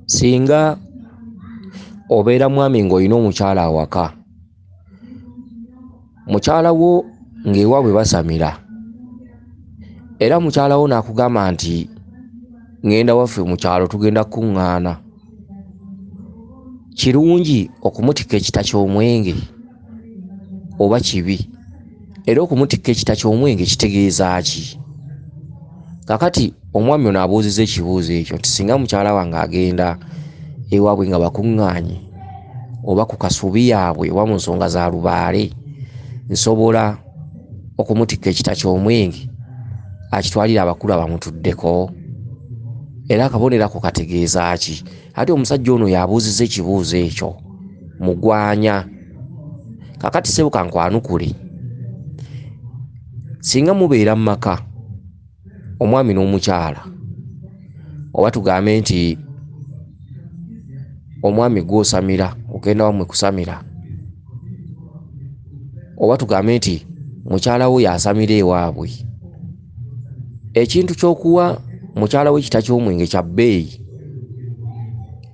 Singa obeera mwami ng'olina omukyala awaka, mukyala wo ng'ewaabwe basamira, era mukyala wo n'akugamba nti ngenda waffe mu kyalo tugenda kukuŋŋaana, kirungi okumutikka ekita ky'omwenge oba kibi? Era okumutikka ekita ky'omwenge kitegeeza ki? Kakati omwami ono abuuzizza ekibuuzo ekyo nti singa mukyala wange agenda ewaabwe nga bakuŋŋaanye oba ku kasubi yaabwe oba mu nsonga za lubaale, nsobola okumutikka ekita ky'omwenge akitwalira abakulu abamutuddeko? Era akabonero ako kategeeza ki? Ate omusajja ono yabuuzizza ekibuuzo ekyo mugwanya. Kakati ssebo kankwanukule, singa mubeera mu maka omwami n'omukyala, oba tugambe nti omwami gw'osamira ogenda wammwe kusamira, oba tugambe nti mukyala wo yasamira ewaabwe, ekintu ky'okuwa mukyala we ekita ky'omwenge kya bbeeyi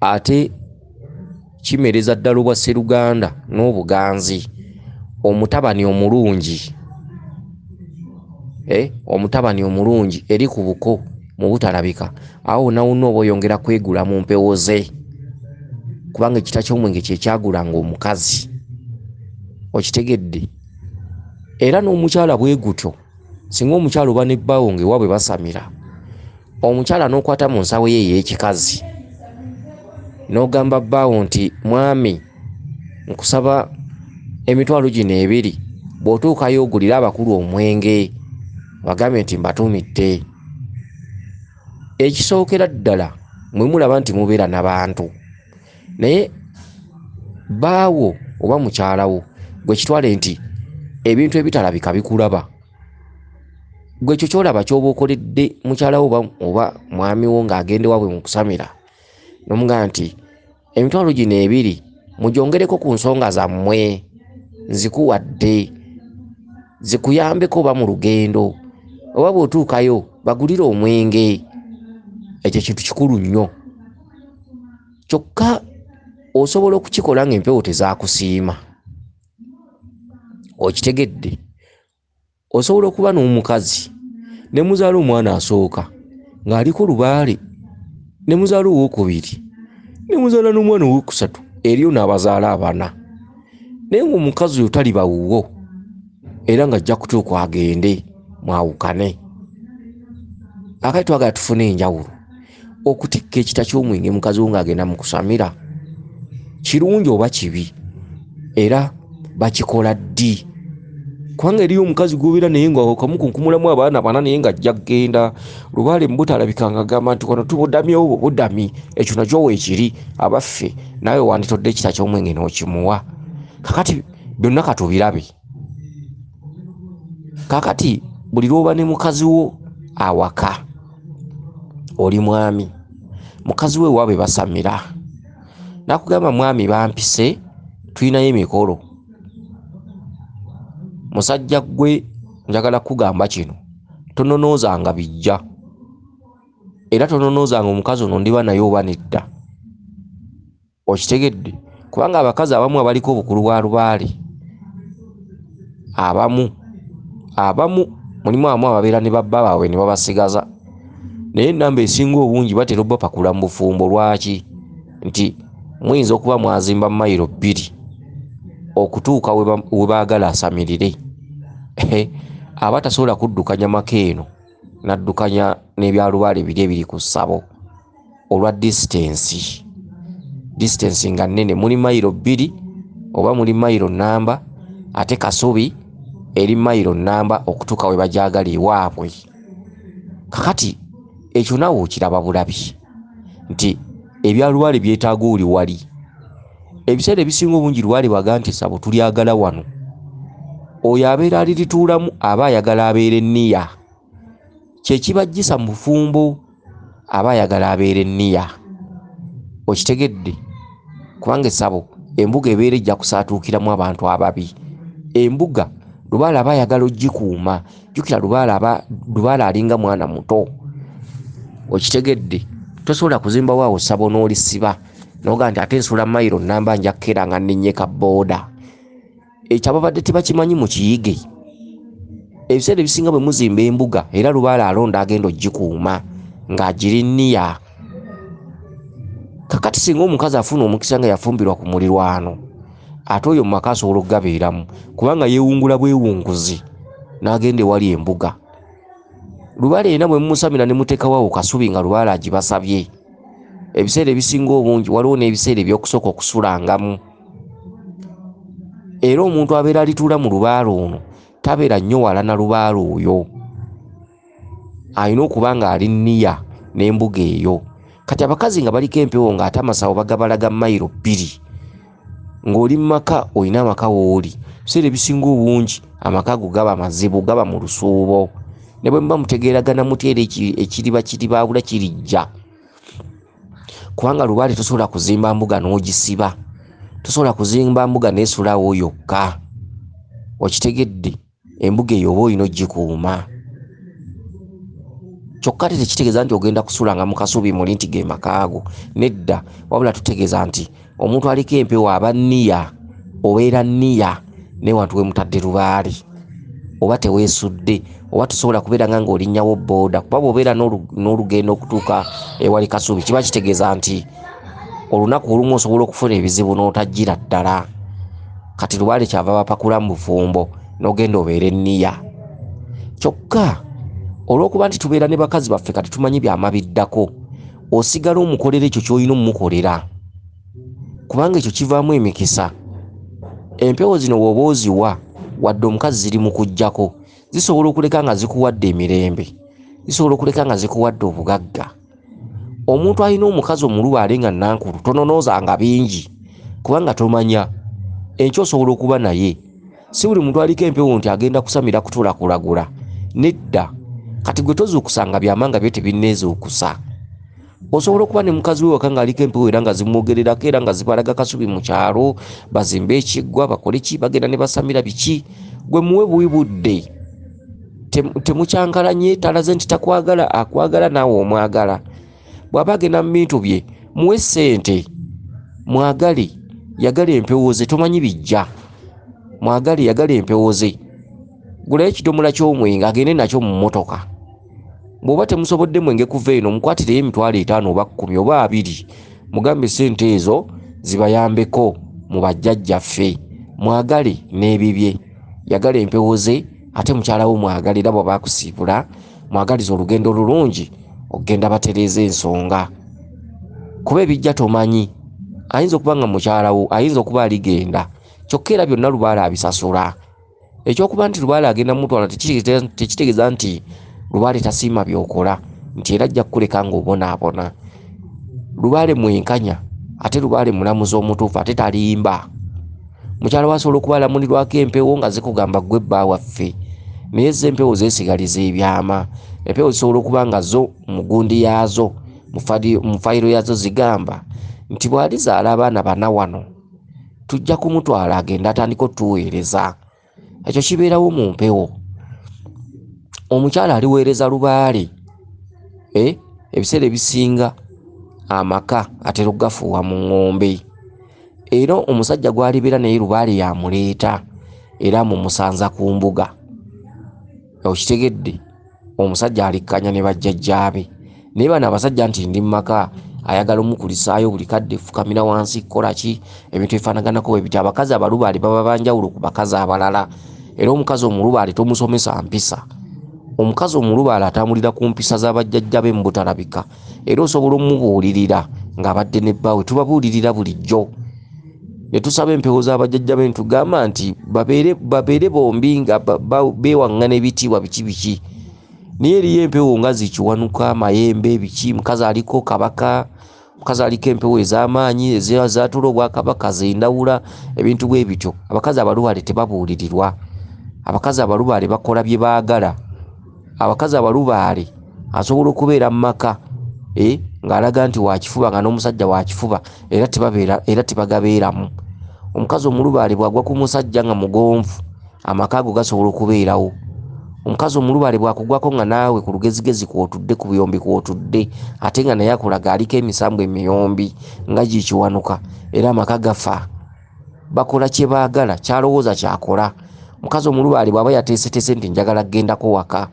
ate kimereza ddala obwa sseruganda n'obuganzi, omutabani omulungi, omutabani omulungi eri ku buko mu butalabika, awo wonna oba oyongera kwegula mu mpewo ze, kubanga ekita ky'omwenge kye kyagulanga omukazi. Okitegedde? Era n'omukyala bwe gutyo, singa omukyala oba ne bbaawo ng'ewaabwe basamira, omukyala n'okwata mu nsawo ye ey'ekikazi n'ogamba bbaawo nti mwami nkusaba emitwalo gino 2, bw'otuukayo ogulira abakulu omwenge, bagambe nti mbatumidde. Ekisookera ddala mwe mulaba nti mubeera n'abantu, naye bbaawo oba mukyalawo gwe kitwale nti ebintu ebitalabika bikulaba, gwe ekyo kyolaba ky'oba okoledde mukyalawo oba mwami wo ng'agenda ewaabwe mu kusamira, n'omugamba nti emitwalo gino 2 mugyongereko ku nsonga zammwe, nzikuwadde zikuyambeko oba mu lugendo, oba bw'otuukayo bagulire omwenge. Ekyo kintu kikulu nnyo, kyokka osobola okukikola ng'empewo tezaakusiima. Okitegedde? Osobola okuba n'omukazi ne muzaala omwana asooka ng'aliko lubaale, ne muzaala owookubiri, ne muzaala n'omwana owookusatu, eriyo n'abazaala 4, naye ng'omukazi oyo tali bawuwo era ng'ajja kutuuka agende mwawukane. Akati twagala tufune enjawulo. Okutikka ekita ky'omwenge mukazi wo ng'agenda mu kusamira kirungi oba kibi? Era bakikola ddi? Kubanga eriyo omukazi gw'obeera naye ng'okamukunkumulamu abaana 4 naye ng'ajja kgenda lubaale mu butalabika ng'agamba nti wano tubudamyewo budami, ekyo nakyo weekiri abaffe, naawe wanditodde ekita ky'omwenge n'okimuwa. Kakati byonna katubirabe. Kakati buli lw'oba ne mukazi wo awaka, oli mwami, mukazi we ewaabwe basamira, nakugamba mwami bampise tulinayo emikolo, musajja gwe njagala kugamba kino, tononoozanga bijja, era tononoozanga omukazi ono ndiba naye oba nedda. Okitegedde? Kubanga abakazi abamu abaliko obukulu bwa lubaale, abamu mulimu abamu ababeera ne babba baabwe ne babasigaza, naye ennamba esinga obungi batera obbapakula mu bufumbo. Lwaki? Nti muyinza okuba mwazimba mayiro 2 okutuuka we baagala asamirire. Aba tasobola kuddukanya maka eno n'addukanya n'ebyalubaale biri ebiri ku ssabo olwa disitansi nga nnene. Muli mayiro 2 oba muli mayiro nnamba, ate kasubi eri mayiro nnamba okutuuka we bajaagala ewaabwe. Kakati ekyo naawe okiraba bulabi nti ebyalubaale byetaaga oli wali. Ebiseera ebisinga obungi lubaale bwaga nti ssabo tulyagala wano, oyo abeera alirituulamu aba ayagala abeera enniya, kyekibajjisa mu bufumbo, aba ayagala abeera enniya. Okitegedde? Kubanga essabo embuga ebeera ejja kusaatuukiramu abantu ababi. Embuga lubaale aba ayagala ogikuuma, jjukira lubaale alinga mwana muto. Okitegedde? tosobola kuzimba waawo ssabo n'olisiba noga nti ate nsula mayiro namba njakkera nga nnenyeka booda. Ekyo ababadde tebakimanyi mu kiyige. Ebiseera ebisinga bwe muzimba embuga era Lubaale alonda agenda ogikuuma ng'agiriniya. Kakati singa omukazi afuna omukisa nga yafumbirwa ku mulirwano, ate oyo mu maka asobola okugabeeramu kubanga yeewungula bwewunguzi n'agenda ewali embuga. Lubaale yena bwe mumusamira ne muteekawo kasubi nga Lubaale agibasabye. Ebiseera ebisinga obungi waliwo n'ebiseera eby'okusooka okusulangamu. Era omuntu abeera alituula mu Lubaale ono tabeera nnyo wala na Lubaale oyo. Alina okuba nga ali nniya n'embuga eyo. Kati abakazi nga baliko empewo ng'ate amasawo bagabalaga mayiro 2 ng'oli mu maka olina amaka wooli. Ebiseera ebisinga obungi amaka go gaba mazibu, gaba mu lusuubo. Ne bwe muba mutegeeragana muti era ekiriba abula kirijja. Kubanga Lubaale tosobola kuzimba mbuga n'ogisiba. Tosobola kuzimba mbuga n'esulawo yokka. Okitegedde embuga eyo oba olina ogikuuma. Kyokka tekitegeeza nti ogenda kusulanga mu kasubi muli nti ge makaago. Nedda, wabula tutegeeza nti omuntu aliko empewo aba nniya, obeera nniya ne wantu we mutadde Lubaale. Oba teweesudde, oba tosobola kubeera nga ng'olinnyawo booda kuba bw'obeera n'olugendo okutuuka ewali kasubi kiba kitegeeza nti olunaku olumu osobola okufuna ebizibu n'otajjira ddala. Kati Lubaale kyava bapakula mu bufumbo n'ogenda obeere nniya. Kyokka olw'okuba nti tubeera ne bakazi baffe kati tumanyi byama biddako, osigala omukolera ekyo ky'olina omumukolera kubanga ekyo kivaamu emikisa. Empewo zino bw'oba oziwa wadde omukazi ziri mu kujjako, zisobola okuleka nga zikuwadde emirembe, zisobola okuleka nga zikuwadde obugagga. Omuntu alina omukazi omulubaale nga nankulu tononoozanga bingi kubanga tomanya enkyo osobola okuba naye. Si buli muntu aliko empewo nti agenda kusamira kutuula kulagula. Nedda, kati gwe tozuukusanga byamanga byo tebinneezuukusa. Osobola okuba ne mukazi we waka ng'aliko empewo era nga zimwogererako era nga zibalaga kasubi mu kyalo, bazimbe ekiggwa, bakole ki, bagenda ne basamira biki. Gwe muwe buwi budde. Temukyankalanye, talaze nti takwagala, akwagala naawe omwagala. Bw'aba agenda mu bintu bye muwe ssente, mwagale, yagala empewo ze, tomanyi bijja. Mwagale, yagala empewo ze. Gulayo ekidomola ky'omwenge agende nakyo mu mmotoka. Bw'oba temusobodde mwenge kuva eno mukwatireyo emitwalo 5 oba 10 oba 20, mugambe ssente ezo zibayambeko mu bajjajjaffe. Mwagale n'ebibye, yagala empewo ze, ate mukyala wo mwagale era bw'aba akusiibula mwagaliza olugendo olulungi ogenda batereeza ensonga. Kuba ebijja tomanyi, ayinza okuba nga mukyala wo ayinza okuba aligenda, kyokka era byonna Lubaale abisasula. Ekyokuba nti Lubaale agenda mutwala tekitegeeza nti Lubaale tasiima byokola, nti era ajja kukuleka ng'obonaabona. Lubaale mwenkanya, ate Lubaale mulamuzi omutuufu, ate talimba. Mukyala wasobola okuba alamunirwako empewo nga zikugamba ggwe bba waffe, naye ze empewo zeesigaliza ebyama. Empewo zisobola okuba nga zo mu gundi yaazo, mu fayiro yaazo zigamba nti bw'alizaala abaana 4 wano tujja kumutwala agenda atandika otuweereza. Ekyo kibeerawo mu mpewo. Omukyala aliweereza Lubaale. Ebiseera ebisinga amaka atera okugafuuwa mu ng'ombe. Era omusajja gw'alibeera naye Lubaale yamuleeta era mumusanza ku mbuga. Okitegedde, omusajja alikkanya ne bajjajjaabe. Naye bano abasajja nti ndi mu maka ayagala omukulisaayo buli kadde fukamira wansi kola ki, ebintu ebifaanaganako bwe biti. Abakazi abalubaale baba banjawulo ku bakazi abalala. Era omukazi omulubaale tomusomesa mpisa. Omukazi omulubaale atambulira ku mpisa z'abajjajja be mu butalabika. Era osobola omubuulirira ng'abadde ne bbaawe, tubabuulirira bulijjo. Ne tusaba empewo z'abajjajja be ntugamba nti babeere bombi nga beewaŋŋana ebitiibwa biki biki. Naye eriyo empewo nga zikiwanuka, mayembe biki, mukazi aliko kabaka, mukazi aliko empewo ez'amaanyi ezatuula obwakabaka zendawula, ebintu bwe bityo. Abakazi abalubaale tebabuulirirwa. Abakazi abalubaale bakola bye baagala. Abakazi abalubaale asobola okubeera mu maka ng'alaga nti wakifuba nga n'omusajja wakifuba era tebagabeeramu. Omukazi omulubaale bw'agwa ku musajja nga mugonvu, amaka ago gasobola okubeerawo. omukazi omulubale bwakugwako nga naawe ku lugezigezi kwotudde ku buyombi kwotudde ate nga naye akulaga aliko emisambu emiyombi nga gikiwanuka era amaka gafa bakola kye baagala kyalowooza kyakola. Omukazi omulubale bw'aba yateesetese nti njagala kgendako waka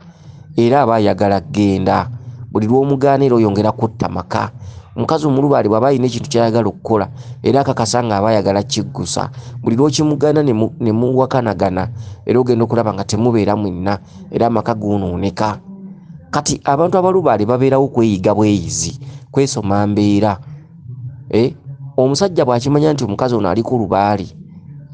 era aba ayagala kgenda buli lw'omugaanira oyongera kutta maka. Omukazi omulubale bw'aba alina ekintu kyayagala okukola era akakasa nga aba ayagala kiggusa buli lw'okimugaana ne muwakanagana era ogenda okulaba nga temubeera mwenna era amaka guunooneka. Kati abantu abalubale babeerawo kweyiga bweyizi kwesoma mbeera. Omusajja bw'akimanya nti omukazi ono aliko olubaali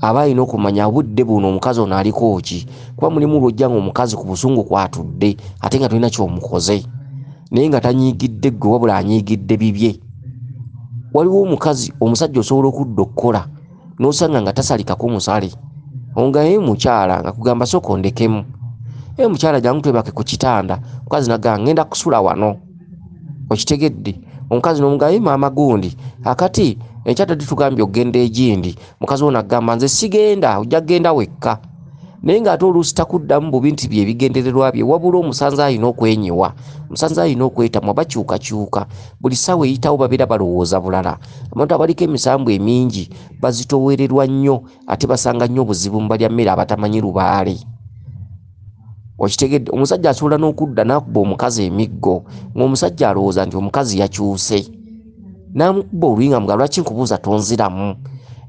aba alina okumanya obudde buno omukazi ono aliko ki kuba mulimu lwojja nga omukazi ku busungu kwatudde ate nga tolina kyomukoze naye nga tanyiigidde ggwe wabula anyiigidde bibye. Waliwo omukazi omusajja osobola okudda okukola n'osanga nga tasalikako musale nga ye mukyala nga kugamba sooka ondekemu mukyala jangu twebake ku kitanda omukazi nagamba ngenda kusula wano okitegedde. Omukazi n'omugamba ye maama gundi akati enkyata ditugambye okgenda egindi mukazi ono agamba nze sigenda ojja kgenda wekka naye ng'ate oluusi takuddamu bubi nti bye bigendererwa bye wabula omusanze alina okwenyiwa omusanze alina okwetamwa bakyukakyuka buli ssaawa eyitawo babeera balowooza bulala. Abantu abaliko emisambu emingi bazitowererwa nnyo ate basanga nnyo obuzibu mu balya mmere abatamanyi lubaale. Okitegedde omusajja asobola n'okudda n'akuba omukazi emiggo ng'omusajja alowooza nti omukazi yakyuse n'amukuba oluyinga muga lwaki nkubuuza tonziramu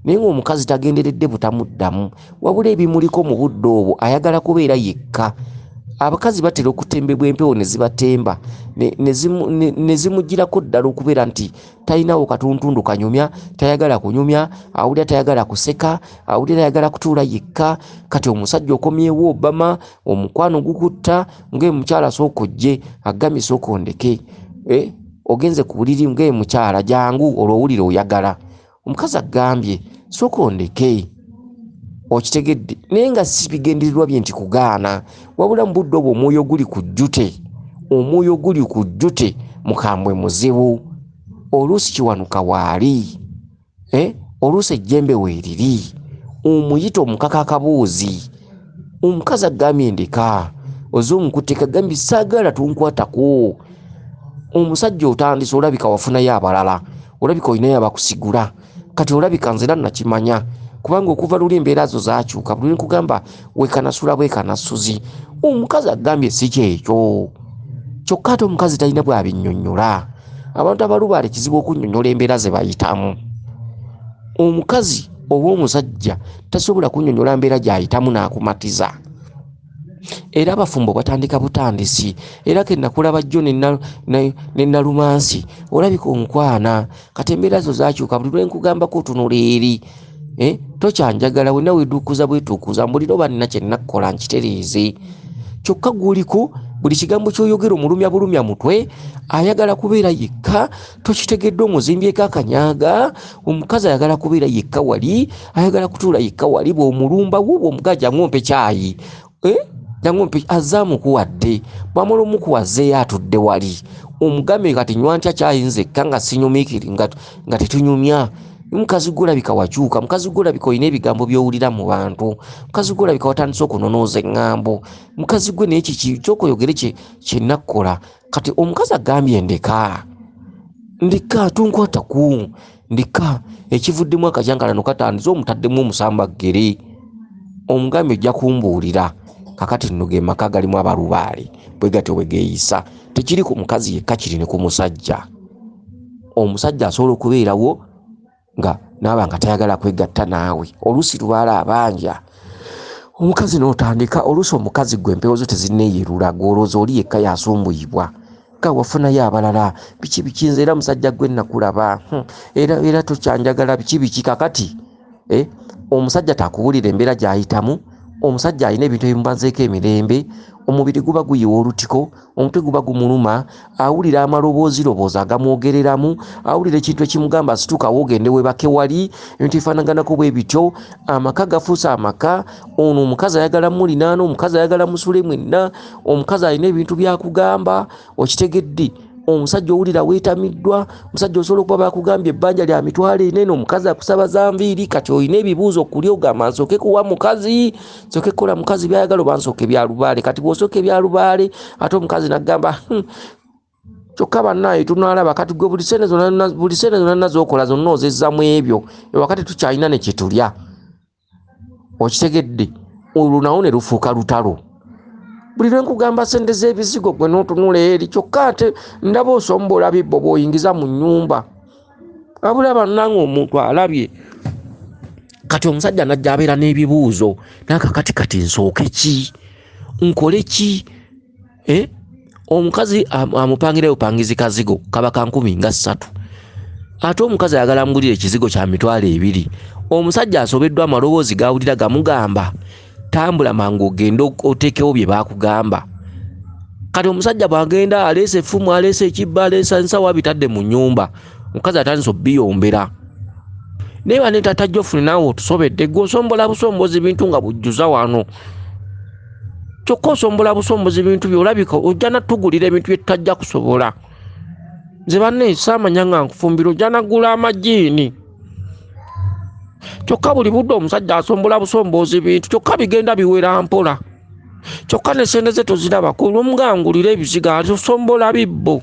naye ng'omukazi tagenderedde butamuddamu wabula ebimuliko mu budde obwo ayagala kubeera yekka. Abakazi batera okutembebwa empewo ne zibatemba ne zimugirako ddala okubeera nti talinawo katuntundu kanyumya tayagala kunyumya awulira tayagala kuseka awulira tayagala kutuula yekka. Kati omusajja okomyewo obama omukwano gukutta ng'emukyala sooka ojje agambye sooka ondeke ogenze ku buliri ng'emukyala jangu olwowulire oyagala. Omukazi agambye sooka ondeke okitegedde naye nga si bigendererwa bye nti kugaana wabula mu budde obwo omwoyo guli ku jjute mukambwe muzibu oluusi kiwanuka waali oluusi ejjembe weeriri omuyita omukaka akabuuzi. Omukazi agambye ndeka oze omukutte kagambye saagala tunkwatako. Omusajja otandise olabika wafunayo abalala olabika olinayo abakusigula kati olabika nzera nakimanya kubanga okuva luli embeera zo zakyuka buli nkugamba wekanasula bwekanasuzi. Omukazi agambye si kyekyo kyokka ate omukazi talina bw'abinnyonnyola. Abantu abalubale kizibu okunnyonnyola embeera ze bayitamu. Omukazi oba omusajja tasobola kunnyonnyola mbeera gy'ayitamu n'akumatiza. Era abafumbo batandika butandisi era kennakulaba jjo ne nalumansi olabika onkwana kati embeera zo zakyuka buli lwe nkugambako otunula eri tokyanjagala wenna weeduukuza bwetuukuza mbulira oba nina kye nnakukola nkitereeze. Kyokka guliko buli kigambo ky'oyogera omulumya bulumya mutwe ayagala kubeera yekka tokitegedde omuzimbyeko akanyaaga. Omukazi ayagala kubeera yekka wali ayagala kutuula yekka wali bw'omulumba wuubwo omugaja jangu ompe kyayi jangu ompe azaamukuwadde bw'amala omukuwazeeyo atudde wali omugambe kati nywa ntya kyayi nzekka nga sinyumiikiri nga tetunyumya. Mukazi gwe olabika wakyuka mukazi gwe olabika olina ebigambo by'owulira mu bantu mukazi gwe olabika watandise okunonooza eŋŋambo mukazi gwe naye kiki ky'okoyogere kye nakkola. Kati omukazi agambye ndeka tunkwataku ndeka ekivuddemu akajangalano katandise omutaddemu omusambaggere omugambye ojja kumbuulira kakati nno ge maka galimu abalubaale bwe gatyo bwe geeyisa tekiri ku mukazi yekka kiri ne ku musajja. Omusajja asobola okubeerawo nga naaba nga tayagala kwegatta naawe oluusi lubaala abanja omukazi n'otandika oluusi omukazi gwe empewo zo tezinneeyerula gwolooza oli yekka yasumbuyibwa nga wafunayo abalala biki bikinze era musajja gwe nakulaba era tokyanjagala biki kakati omusajja takubulira embeera gy'ayitamu. Omusajja alina ebintu ebimubanzeeko emirembe omubiri guba guyiwa olutiko omutwe guba gumuluma awulira amaloboozi agamwogereramu awulira ekintu ekimugamba asitukawo ogende webake wali ebintu bifaanaganako bwe bityo amaka gafuuse amaka. Ono omukazi ayagala mulinaana omukazi ayagala musule mwenna omukazi alina ebintu byakugamba okitegedde omusajja owulira weetamiddwa, omusajja osobola okuba bakugambye ebbanja lya mitwalo eno, omukazi akusabaza nviiri, kati olina ebibuuzo kuli ogamba nsooke kuwa mukazi, nsooke kukola mukazi byayagala oba nsooke bya lubaale. Kati bw'osooka ebya lubaale ate omukazi n'agamba kyokka bannaaye tunaalaba kati gwe buli sente zonna z'okola zonna ozezzamu ebyo wakati tukyalina ne kye tulya. Okitegedde? Olwo nawo ne lufuuka lutalo. Buli lwe nkugamba sente z'ebizigo gwe n'otunula eri, kyokka ate ndaba osombola bibbo bw'oyingiza mu nnyumba. Abula bannange omuntu alabye. Kati omusajja najja abeera n'ebibuuzo. Nakakati kati nsooke ki? Nkole ki? Omukazi amupangira bupangizi kazigo kaba ka 13,000. Ate omukazi ayagala amugulira ekizigo kya mitwalo 2. Omusajja asobeddwa amaloboozi gawulira gamugamba tambula mangu ogenda oteekewo bye bakugamba. Kati omusajja bw'agenda aleese effumu, aleese ekibba, aleese ensawo abitadde mu nnyumba, omukazi atandise obbiyombera. Naye bane Taata Geoffrey naawe otusobedde, gwe osombola busombozi bintu nga bujjuza wano. Kyokka osombola busombozi bintu by'olabika ojja natugulira ebintu bye tutajja kusobola. Nze banne saamanya nga nkufumbira ojja nagula amajiini. Kyokka buli budde omusajja asombola busombozi bintu, kyokka bigenda biwera mpola. Kyokka ne sente ze tozirabako, omugangulira ebizigo asombola bibbo.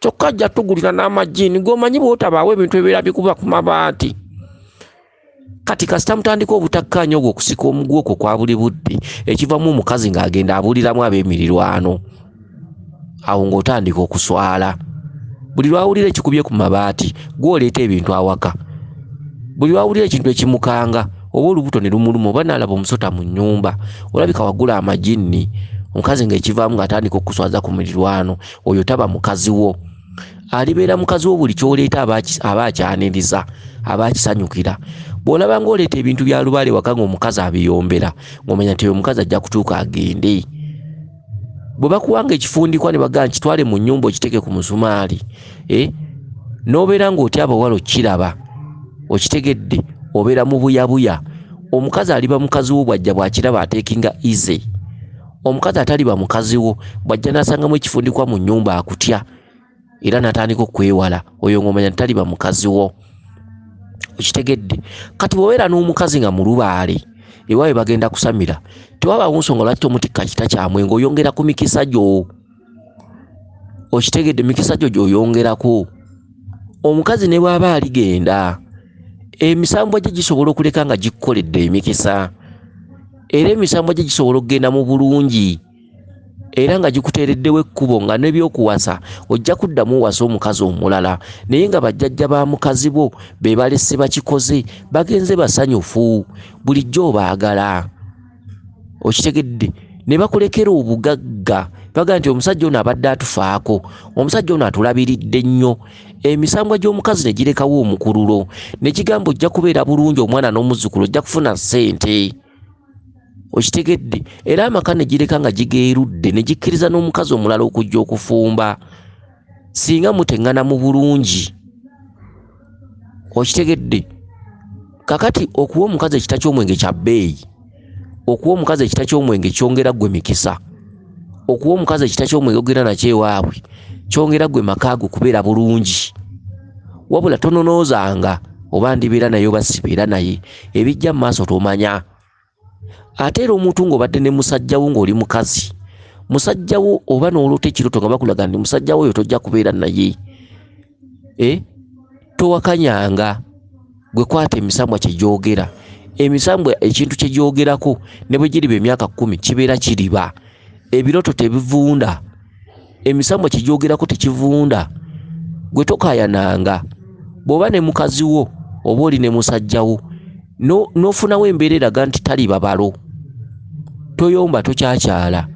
Kyokka ajja tugulira n'amajiini, g'omanyi bw'otabaawo ebintu ebibeera bikuba ku mabaati. Kati kasita mutandika obutakkaanya ogwo okusika omugwo okwo kwa buli budde, ekivamu omukazi ng'agenda abuuliramu ab'emirirwano. Awo ng'otandika okuswala. Buli lwawulira ekikubye ku mabaati, gw'oleeta ebintu awaka. Buli lwawulira ekintu ekimukanga, oba olubuto ne lumuluma oba n'alaba omusota mu nnyumba, olabika wagula amajiini. Omukazi ng'ekivaamu ng'atandika okuswaza ku mirirwano, oyo taba mukazi wo. Alibeera mukazi wo buli ky'oleeta aba akyaniriza, aba akisanyukira. Bw'olaba ng'oleeta ebintu bya lubaale waka ng'omukazi abiyombera, ng'omanya nti oyo omukazi ajja kutuuka agende. Bwe bakuwanga ekifundikwa ne bagamba kitwale mu nnyumba okiteeke ku musumaali, n'obeera ng'otya abawala okiraba, okitegedde, obeera mu buyabuya. Omukazi aliba mukazi wo bw'ajja bw'akiraba ateekinga easy. Omukazi ataliba mukazi wo bw'ajja n'asangamu ekifundikwa mu nnyumba akutya era n'atandika okwewala, oyo ng'omanya taliba mukazi wo. Okitegedde? Kati bw'obeera n'omukazi nga mu lubaale ewaabwe bagenda kusamira, tewabaawo nsonga lwaki tomutikka kita kya mwenge, oyongera ku mikisa gyo. Okitegedde? Mikisa gyo gy'oyongerako. Omukazi ne bw'aba aligenda, emisambwa gye gisobola okuleka nga gikukoledde emikisa, era emisambwa gye gisobola okugenda mu bulungi, era nga gikuteereddewo ekkubo nga n'ebyokuwasa ojja kuddamu wasa omukazi omulala, naye nga bajjajja ba mukazi bo be balese bakikoze, bagenze basanyufu, bulijjo obaagala. Okitegedde? Ne bakulekera obugagga, baga nti omusajja ono abadde atufaako, omusajja ono atulabiridde nnyo. Emisambwa gy'omukazi ne girekawo omukululo, ne kigamba ojja kubeera bulungi, omwana n'omuzzukulu ojja kufuna ssente. Okitegedde? Era amaka ne gireka nga gigeerudde, ne gikkiriza n'omukazi omulala okujja okufumba singa muteŋŋana mu bulungi. Okitegedde? Kakati okuwa omukazi ekita ky'omwenge kya bbeeyi, okuwa omukazi ekita ky'omwenge kyongera ggwe mikisa, okuwa omukazi ekita ky'omwenge ogenda nakyo ewaabwe kyongera ggwe makaago kubeera bulungi. Wabula tononoozanga oba ndibeera naye oba sibeera naye, ebijja mu maaso tomanya. Ate era omuntu ng'obadde ne musajja wo ng'oli mukazi, musajja wo oba n'oloota ekiroto nga bakulaga nti musajja wo oyo tojja kubeera naye, towakanyanga. Gwe kwata emisambwa kye gyogera. Emisambwa ekintu kye gyogerako ne bwe giriba emyaka 10 kibeera kiriba. Ebiroto tebivunda. Emisambwa kye gyogerako tekivunda. Gwe tokaayananga. Bw'oba ne mukazi wo oba oli ne musajja wo n'ofunawo embeera eraga nti tali babalo, toyomba, tokyakyala.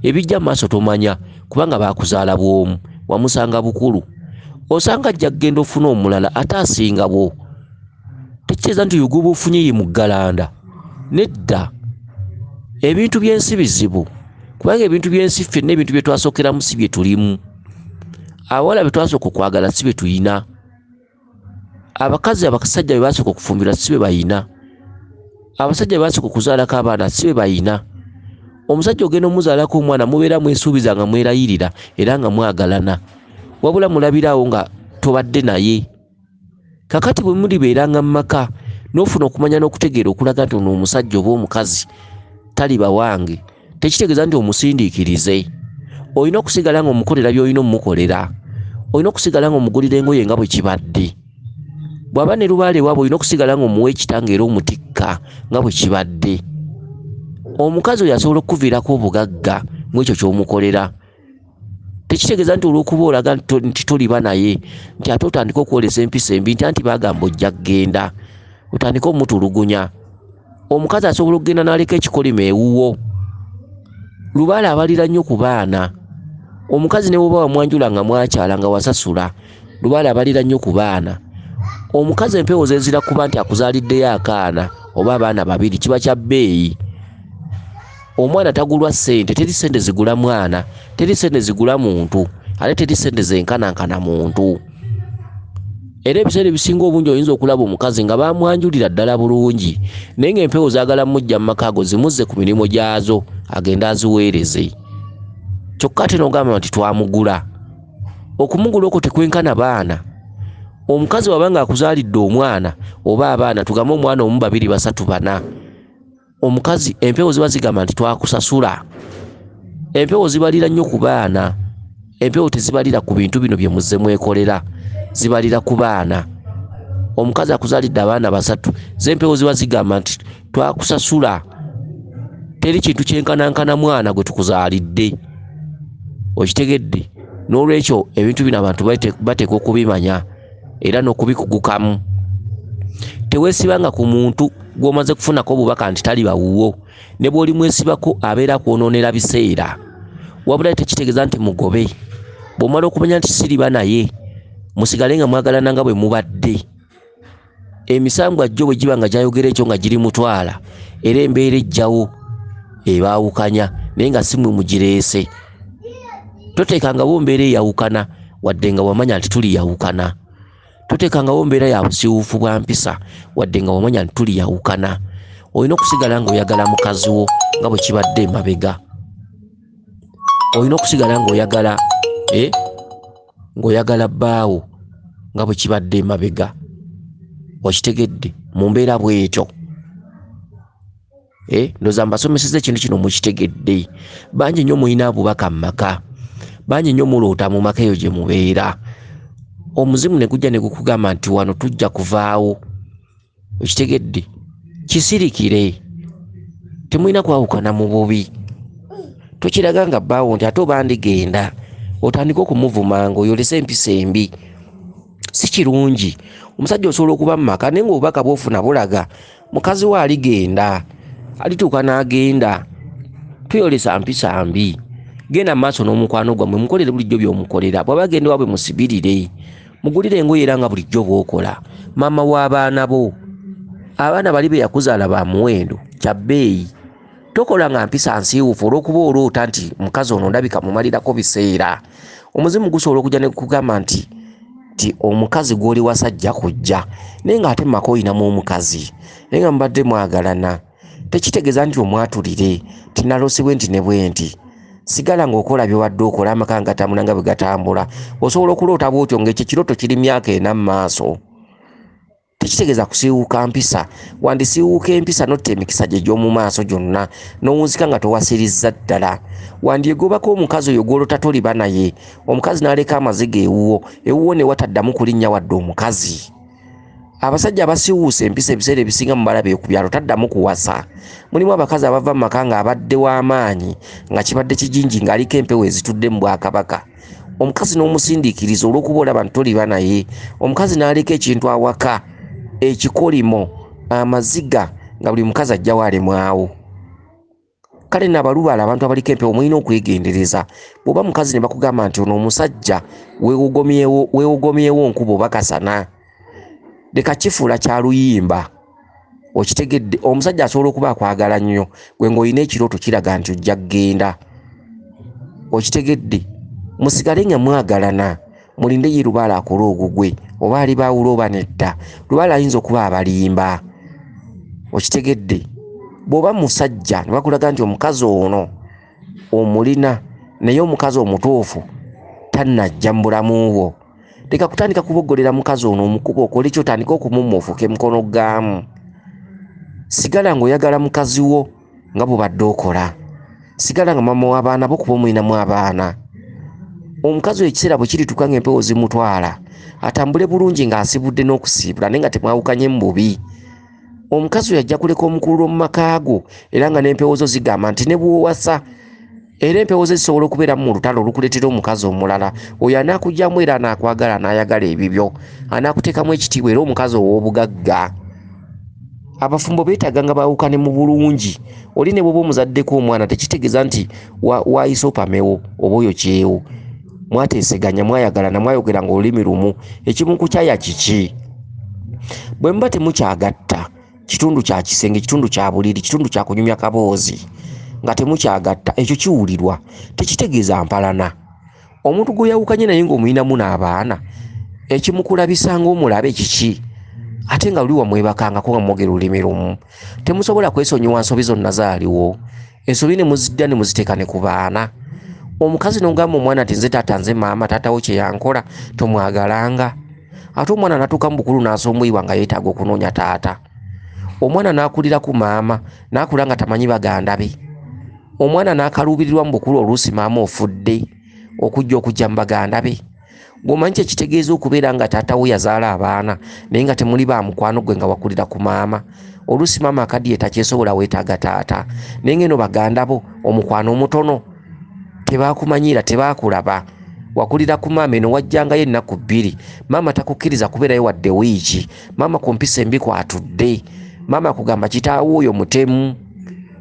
Ebijja mu maaso tomanya kubanga baakuzaala bw'omu, wamusanga bukulu. Osanga ajja kugenda ofuna omulala ate asinga bwo. Tekitegeeza nti yuguba ofunye ye mu ggalanda. Nedda. Ebintu by'ensi bizibu kubanga ebintu by'ensi ffenna ebintu bye twasookeramu si bye tulimu. Abawala be twasooka okwagala si bye tuyina. Abakazi abasajja be basooka okufumbirwa si be bayina. Abasajja be basooka okuzaalako abaana si be bayina. Omusajja ogenda omuzaalako omwana mubeera mwesuubiza nga mwerayirira era nga mwagalana. wabula mulabirawo nga tobadde naye. Kakati bwe mulibeeranga mu maka n'ofuna okumanya n'okutegeera okulaga nti ono omusajja oba omukazi tali bawange, tekitegeeza nti omusindiikirize. Olina okusigala nga omukolera by'olina omukolera. Olina okusigala nga omugulira engoye nga bwe kibadde. Bw'aba ne lubaale ewaabwe olina okusigala nga omuwa ekitanga era omutikka nga bwe kibadde. Omukazi oyo asobola okukuviirako obugagga mu ekyo ky'omukolera. Tekitegeeza nti olw'okuba olaga nti toliba naye nti ate otandika okwolesa empisa embi nti anti bagamba ojja kgenda, otandika omutulugunya. Omukazi asobola okugenda n'aleka ekikolima ewuwo. Lubaale abalira nnyo ku baana. Omukazi ne bw'oba wamwanjula nga mwakyala nga wasasula, lubaale abalira nnyo ku baana. Omukazi empewo zezira kuba nti akuzaaliddeyo akaana oba abaana babiri kiba kya bbeeyi. Omwana tagulwa ssente, teri ssente zigula mwana, teri ssente zigula muntu, ate teri ssente zenkanankana muntu. Era ebiseera ebisinga obungi oyinza okulaba omukazi nga bamwanjulira ddala bulungi naye ng'empewo zaagala mujja mu maka ago zimuzze ku mirimu gyazo agenda aziweereze. Kyokka ate n'ogamba nti twamugula. Okumugula okwo tekwenkana baana. Omukazi waba nga akuzaalidde omwana oba abaana, tugambe omwana omu, babiri, basatu, bana, omukazi empewo ziba zigamba nti twakusasula. Empewo zibalira nnyo ku baana. Empewo tezibalira ku bintu bino bye muzze mwekolera, zibalira ku baana. Omukazi akuzaalidde abaana basatu, z'empewo ziba zigamba nti twakusasula. Teri kintu kyenkanankana mwana gwe tukuzaalidde. Okitegedde? N'olwekyo ebintu bino abantu bateekwa okubimanya era n'okubikugukamu. Teweesibanga ku muntu gw'omaze kufunako obubaka nti tali bawuwo. Ne bw'oli mwesibako abeera kwonoonera biseera. Wabula tekitegeeza nti mugobe. Bw'omala okumanya nti siriba naye, musigale nga mwagalana nga bwe mubadde. Emisango ajjo bwe giba nga gyayogera ekyo nga giri mutwala, era embeera ejjawo ebaawukanya naye nga si mmwe mugireese. Toteekangawo mbeera eyawukana wadde nga wamanya nti tuliyawukana. Toteekangawo mbeera ya busiiwuufu bwa mpisa wadde nga wamanya nti tuliyawukana. Olina okusigala ng'oyagala mukazi wo nga bwe kibadde emabega. Olina okusigala ng'oyagala bbaawo nga bwe kibadde emabega. Okitegedde? Mu mbeera bw'etyo. Ndowooza mbasomesezza ekintu kino mukitegedde. Bangi nnyo mulina abubaka mu maka. Bangi nnyo muloota mu maka eyo gye mubeera. Omuzimu ne gujja ne gukugamba nti wano tujja kuvaawo. Okitegedde? Kisirikire. Temulina kwawukana mu bubi. Tokiraga nga bbaawo nti ate oba ndigenda, otandika okumuvumanga oyolese empisa embi. Si kirungi. Omusajja osobola okuba mu maka naye ng'obubaka bw'ofuna bulaga mukazi we aligenda, alituuka n'agenda. Tuyolesa mpisa mbi. Genda mu maaso n'omukwano gwammwe mukolere bulijjo by'omukolera. Bw'aba agenda ewaabwe musibirire. Mugulire engoye era nga bulijjo bw'okola. Maama w'abaana bo. Abaana bali be yakuzaala ba muwendo kya bbeeyi. Tokola nga mpisa nsiiwuufu olw'okuba oloota nti mukazi ono ndabika mumalirako biseera. Omuzimu gusobola okujja ne kugamba nti omukazi gw'oli wasajja kujja naye ng'ate mu maka oyinamu omukazi naye nga mubadde mwagalana. Tekitegeeza nti omwatulire tinaloosebwe nti ne bwe nti. Sigala ng'okola bye wadde okola amaka nga gatambula nga bwe gatambula. Osobola okuloota bw'otyo ng'ekyo ekirooto kiri myaka ena mu maaso. Tekitegeeza kusiiwuuka mpisa. Wandisiiwuuka empisa notta emikisa gye gy'omu maaso gyonna n'owunzika nga towasirizza ddala. Wandyegobako omukazi oyo gw'olota toliba naye. Omukazi n'aleka amaziga ewuwo ne wataddamu kulinnya wadde omukazi. Abasajja abasiiwuusa empisa ebiseera ebisinga mu balabe ku byalo taddamu kuwasa. Mulimu abakazi abava mu maka nga abadde w'amaanyi nga kibadde kijinji ng'aliko empewo ezitudde mu Bwakabaka. Omukazi n'omusindiikiriza olw'okuba olaba nti toliba naye. Omukazi n'aleka ekintu awaka, ekikolimo, amaziga, nga buli mukazi ajja waalemwawo. Kale n'abalubaala abantu abaliko empewo mulina okwegendereza. Bw'oba mukazi ne bakugamba nti ono omusajja weewogomyewo nkuba oba kasana, leka kifuula kya luyimba. Okitegedde? Omusajja asobola okuba akwagala nnyo gwe ng'olina ekirooto kiraga nti ojja kgenda. Okitegedde? Musigale nga mwagalana. Mulinde ye lubaala akola ogugwe oba ali baawula oba nedda. Lubaala ayinza okuba abalimba. Okitegedde? Bw'oba musajja ne bakulaga nti omukazi ono omulina naye omukazi omutuufu tannajja mu bulamu bwo. Leka kutandika kuboggolera mukazi ono omukuba okole kyotandika okumummufuka emikono gaamu. Sigala ng'oyagala mukazi wo nga bw'obadde okola. Sigala nga mama w'abaana bo kuba omulinamu abaana. Omukazi ekiseera bwe kirituuka ng'empewo zimutwala atambule bulungi ng'asibudde n'okusiibula naye nga temwawukanye mu bubi. Omukazi oyo ajja kuleka omukululo mu maka go era nga n'empewo zo zigamba nti ne bw'owasa era empewo ze zisobola okubeeramu mu lutalo olukuleetera omukazi omulala. Oyo anaakugyamu era anaakwagala anaayagala ebibyo, anaakuteekamu ekitiibwa era omukazi ow'obugagga. Abafumbo beetaaga nga baawukane mu bulungi. Oli ne bw'oba omuzaddeko omwana tekitegeeza nti waayise opamewo oba oyo kyewo. Mwateeseganya, mwayagalana, mwayogera ng'olulimi lumu. Ekimu ku kyaya kiki? Bwe muba temukyagatta, kitundu kya kisenge, kitundu kya buliri, kitundu kya kunyumya kaboozi, nga temukyagatta, ekyo kiwulirwa, tekitegeeza mpalana. Omuntu gw'oyawukanye naye ng'omulinamu n'abaana, ekimukulabisa ng'omulabe kiki? Ate nga luli wamwebakangako nga mwogera olulimi lumu. Temusobola kwesonyiwa nsobi zonna zaaliwo. Ensobi ne muzidda ne muziteeka ne ku baana. Omukazi n'ogamba omwana nti nze taata nze maama taatawo kye yankola, tomwagalanga. Ate omwana n'atuuka mu bukulu n'asombwibwa nga yeetaaga okunoonya taata. Omwana n'akulira ku maama n'akula nga tamanyi baganda be. Omwana n'akaluubirirwa mu bukulu oluusi maama ofudde okujja mu baganda be. Bw'omanyi kye kitegeeza okubeera nga taata we yazaala abaana naye nga temuli ba mukwano gwe nga wakulira ku maama. Oluusi maama akaddiye takyesobola weetaaga taata. Naye ng'eno baganda bo omukwano omutono tebaakumanyira, tebaakulaba. Wakulira ku maama eno wajjangayo ennaku 2. Maama takukkiriza kubeerayo wadde wiiki. Maama ku mpisa embi kwatudde. Maama akugamba kitaawo oyo mutemu,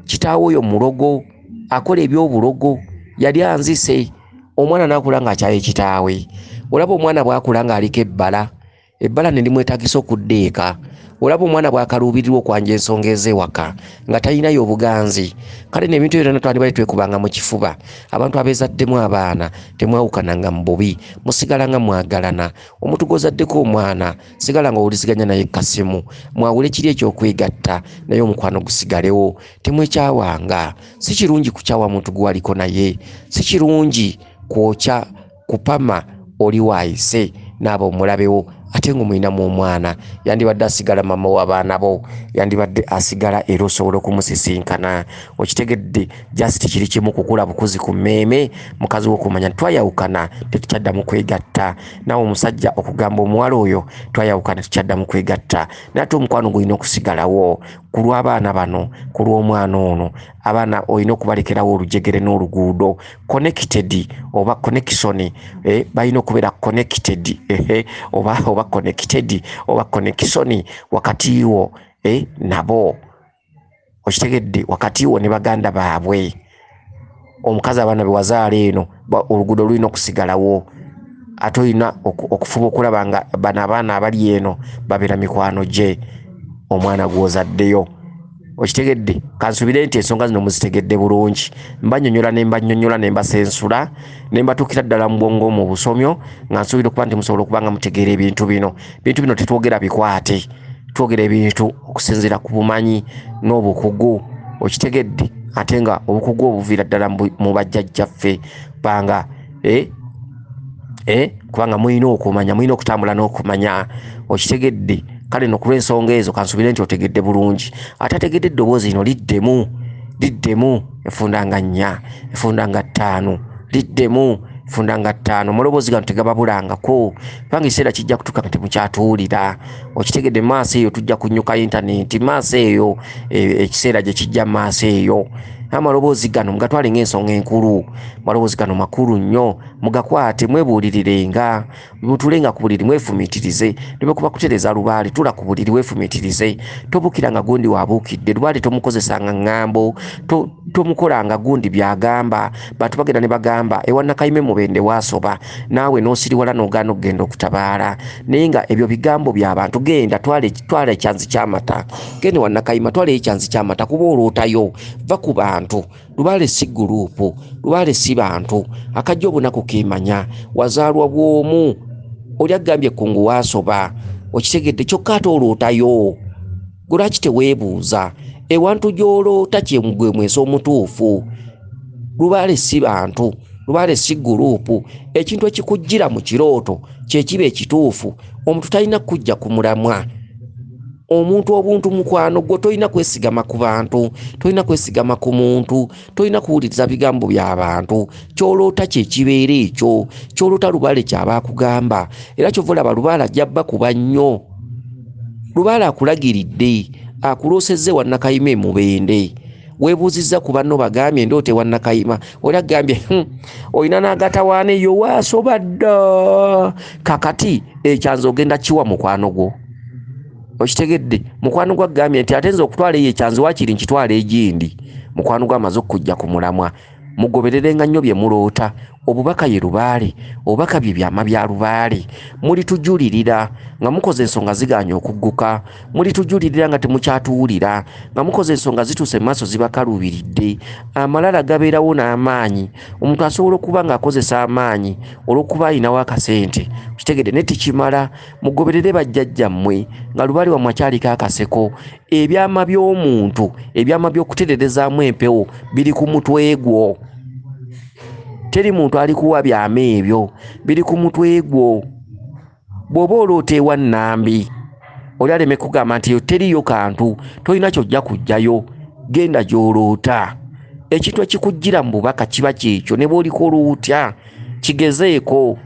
kitaawo oyo mulogo, akola ebyobulogo, yali anzise. Omwana n'akula ng'akyaye kitaawe. Olaba omwana bw'akula ng'aliko ebbala ne limwetagisa okuddeeka. Olaba omwana bw'akaluubirirwa okwanja ensonga ez'ewaka nga talinayo obuganzi. Kale n'ebintu ebyo byonna twandibadde twekubanga mu kifuba. Abantu abeezaddemu abaana temwawukananga mu bubi, musigala nga mwagalana. Omuntu gw'ozaddeko omwana sigala nga owuliziganya naye kasimu, mwawule kiri eky'okwegatta naye omukwano gusigalewo. Temwekyawanga. Si kirungi kukyawa muntu gwe waliko naye, si kirungi kwokya kupama oli waayise n'aba omulabewo ate ng'omulinamu omwana. Yandibadde asigala mama w'abaana bo, yandibadde asigala era osobola okumusisinkana. Okitegedde just kiri kimu kukula bukuzi ku mmeeme, mukazi w'okumanya twayawukana tetukyaddamu kwegatta. Nawe omusajja okugamba omuwala oyo twayawukana tetukyaddamu kwegatta. Naye ate omukwano gulina okusigalawo ku lw'abaana bano, ku lw'omwana ono. Abaana olina okubalekerawo olujegere n'oluguudo. Connected oba connection, balina okubeera connected, oba connected oba connection wakati wo nabo. Okitegedde, wakati wo ne baganda baabwe. Omukazi abaana be wazaala eno oluguudo lulina okusigalawo. Ate olina okufuba okulaba nga bano abaana abali eno babeera mikwano gye omwana gw'ozaddeyo. Okitegedde, kansubire nti ensonga zino muzitegedde bulungi. Mbanyonyola ne mbasensula ne mbatuukira ddala mu bwongo mu busomyo nga nsuubira okuba nti musobola okuba nga mutegeera ebintu bino. Ebintu bino tetwogera bikwate, twogera ebintu okusinziira ku bumanyi n'obukugu. Okitegedde, ate nga obukugu obuviira ddala mu bajjajjaffe kubanga kubanga mulina okumanya, mulina okutambula n'okumanya. Okitegedde, kale no kulw'ensonga ezo kansubire nti otegedde bulungi. Ate ategedde eddoboozi lino liddemu efundanga 4, efundanga 5, liddemu efundanga 5. Amaloboozi gano tegababulangako kubanga ekiseera kijja kutuuka nga temukyatuwulira. Okitegedde, maaso eyo tujja kunyuka intaneti, maaso eyo ekiseera gye kijja maaso eyo. Amaloboozi gano mugatwale ng'ensonga enkulu. Amaloboozi gano makulu nnyo, mugakwate mwebuulirirenga. Mutulenga ku buliri mwefumiitirize. Ne kuba kutereza lubaale tula ku buliri weefumiitirize. Tobukiranga gundi waabuukidde, lubaale tomukozesanga ŋŋambo, tomukolanga gundi byagamba. Bantu bagenda ne bagamba ewa Nakayime Mubende waasoba, naawe n'osiriwala n'ogaana okugenda okutabaala. Naye nga ebyo bigambo by'abantu. Genda twala ekyanzi ky'amata, genda wa Nakayima twala ekyanzi ky'amata kuba olootayo. Va ku bantu. Lubaale si guruupu, lubaale si bantu. Akajja obunaku keemanya, wazaalwa bw'omu. Oli agambye kungu waasoba. Okitegedde, kyokka ate olootayo. Gwe lwaki teweebuuza ewantu gy'oloota kye gwe mwesa omutuufu? Lubaale si bantu, Lubaale si guruupu. Ekintu ekikujjira mu kirooto kye kiba ekituufu. Omuntu talina kujja ku mulamwa. Omuntu obuntu mukwano gwo tolina kwesigama ku bantu, tolina kwesigama ku muntu, tolina kuwuliriza bigambo by'abantu. Kyoloota kye kibeera ekyo. Kyoloota Lubaale kyaba akugamba. Era kyova olaba Lubaale ajjabba kuba nnyo. Lubaale akulagiridde, akuloosezze Wannakayima Mubende. Weebuuzizza ku banno bagambye ndoote Wannakayima. Oli agambye olina n'agatawaana eyo waasoba dda. Kakati ekyanza ogenda kiwa mukwano gwo? Okitegedde? Mukwano gwa agambye nti ate nze okutwala eyo ekyanza waakiri nkitwala egindi. Mukwano gwa amaze okujja ku mulamwa. Mugobererenga nnyo bye muloota. Obubaka ye Lubaale, obubaka bye byama bya Lubaale. Mulitujulirira nga mukoze ensonga ziganya okugguka, mulitujulirira nga temukyatuwulira, nga mukoze ensonga zituuse mu maaso zibakaluubiridde. Amalala gabeerawo n'amaanyi. Omuntu asobola okuba ng'akozesa amaanyi olw'okuba ayinawo akasente. Kitegedde ne tikimala. Mugoberere bajjajjammwe nga Lubaale wammwe akyaliko akaseko. Ebyama by'omuntu, ebyama by'okutererezaamu empewo biri ku mutwe gwo. Teri muntu alikuwa byama ebyo, biri ku mutwe gwo. Bw'oba oloota ewa Nnambi oli aleme kugamba nti yo teriyo kantu, tolina kyojja kujjayo, genda gy'oloota. Ekintu ekikujjira mu bubaka kiba kyekyo. Ne bw'olikola otya kigezeeko,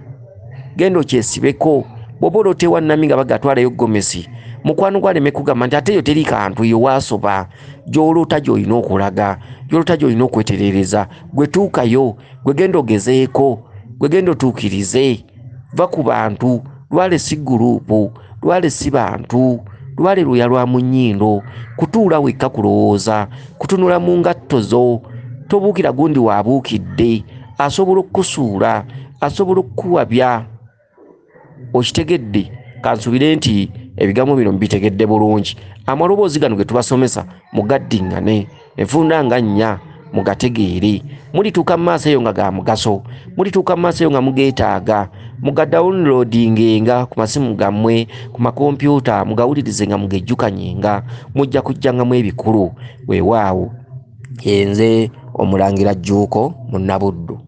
genda okyesibeko. Bw'oba oloota ewa Nnambi nga bagatwalayo Gomesi, mukwano gwo aleme kugamba nti ate yo teri kantu, yo waasoba. Gy'oloota gy'olina okulaga, gy'oloota gy'olina okweterereza. Gwe tuukayo, gwe genda ogezeeko, gwe genda otuukirize. Va ku bantu. Lubaale si guruupu, Lubaale si bantu, Lubaale luya lwa mu nnyindo. Kutuula wekka kulowooza, kutunula mu ngatto zo. Tobuukira gundi waabuukidde, asobola okukusuula, asobola okukuwabya. Okitegedde? Kansubire nti ebigambo bino mbitegedde bulungi. Amaloboozi gano ge tubasomesa mugaddingane, enfunda nga nnya mugategeere. Mulituuka mu maaso eyo nga ga mugaso, mulituuka mu maaso eyo nga mugeetaaga. Mugadawuniloodingenga ku masimu gammwe, ku makompyuta, mugawulirize nga mugejjukanyenga. Mujja kujjangamu ebikulu. Weewaawo, yenze Omulangira Jjuuko Munnabuddu.